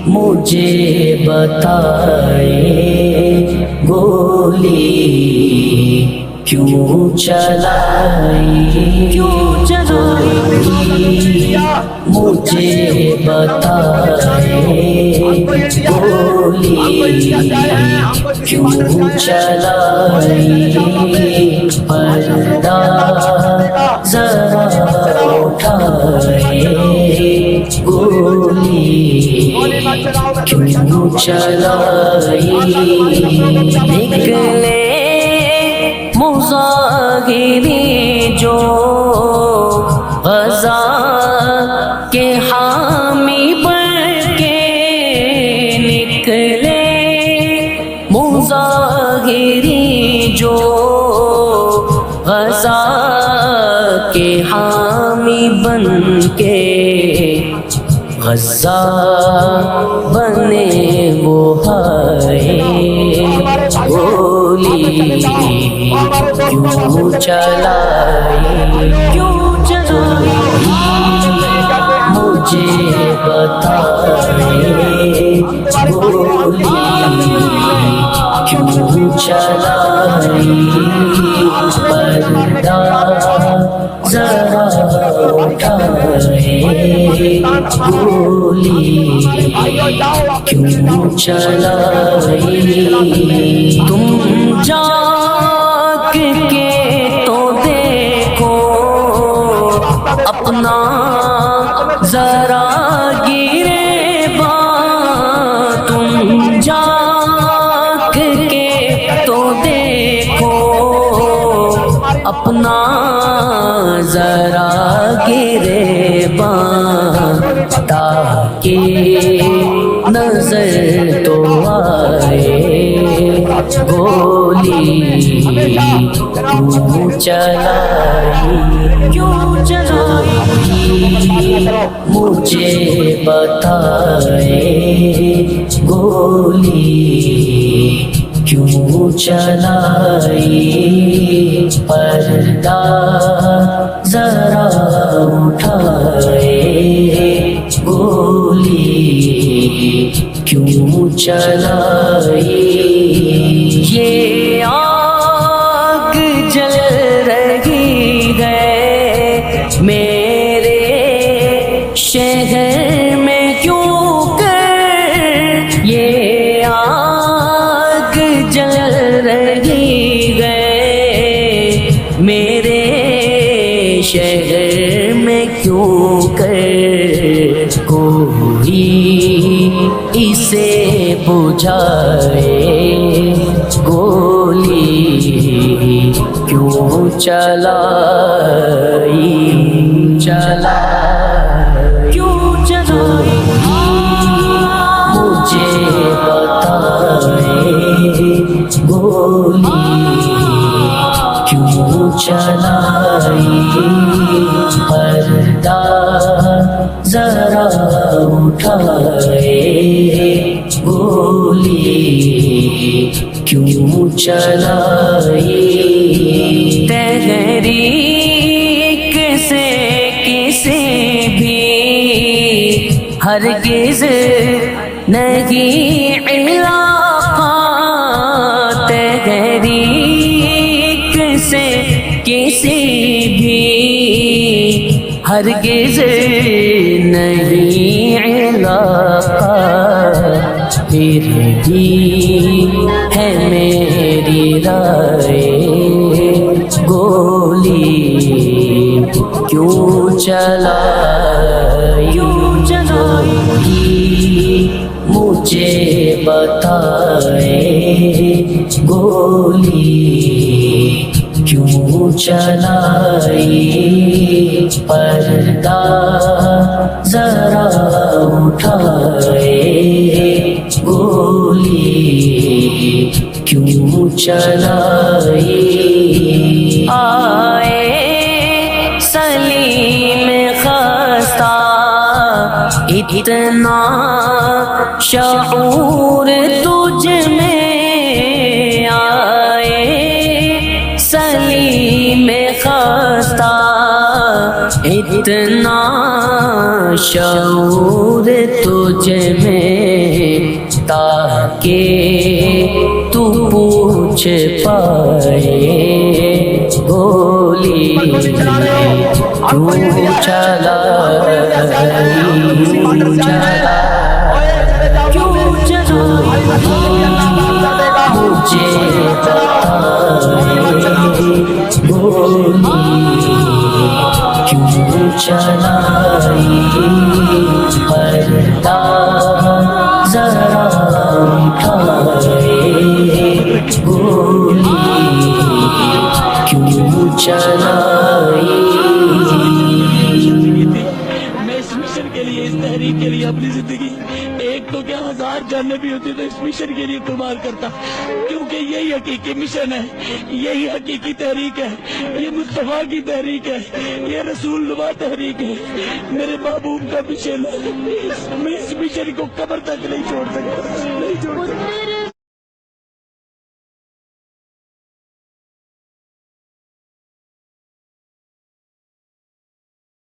مجھے بتائے گولی کیوں چلائی، مجھے بتائے گولی کیوں چلائی، پردہ ذرا اٹھائے گولی کیوں چلائی، نکلے مظاہری جو غزہ کے حامی بن کے نکلے، مظاہری جو غزہ کے حامی بن کے، غزہ بنے وہ ہائے گولی کیوں چلائی، مجھے بتائے گولی کیوں چلائی، پردہ ذرا اٹھائے گولی کیوں چلائی، تم جاگ کے تو دیکھو اپنا ذرا گریباں، تم جاگ کے تو دیکھو اپنا ذرا گریباں، تاکہ نظر تو آئے گولی کیوں چلائی، مجھے بتائے گولی کیوں چلائی، پردہ ذرا اٹھائے گولی کیوں چلائی، یہ آگ جل رہی ہے میرے شہر میں کیوں کر، یہ آگ جل رہی ہے میرے شہر میں کیوں کر، کوئی اسے بجھائے گولی کیوں چلائی، مجھے بتائے گولی کیوں چلائی، پردہ ذرا اٹھائے گولی کیوں چلائی، تحریک سے کسی بھی ہرگز نہیں علاقہ، تحریک سے کسی بھی ہرگز نہیں علاقہ، پھر بھی ہے میری رائے گولی کیوں چلائی، مجھے بتائے گولی کیوں چلائی، پردہ ذرا اٹھائے گولی کیوں چلائی، آئے سلیم خستہ اتنا شعور تجھ میں آئے، سلیم خستہ اتنا شعور تجھ میں تاکہ تو پوچھ پائے گولی کیوں چلائی مجھے کیوں چلائی پردہ ذرا اٹھائے گولی کیوں چلائی. میں اس مشن کے لیے، اس تحریک کے لیے اپنی زندگی ایک تو کیا 1000 جانیں بھی ہوتی تو اس مشن کے لیے قربان کرتا، کیونکہ یہی حقیقی مشن ہے، یہی حقیقی تحریک ہے، یہ مصطفیٰ کی تحریک ہے، یہ رسول نما تحریک ہے، میرے محبوب کا مشن ہے. میں اس مشن کو قبر تک نہیں چھوڑ سکتا.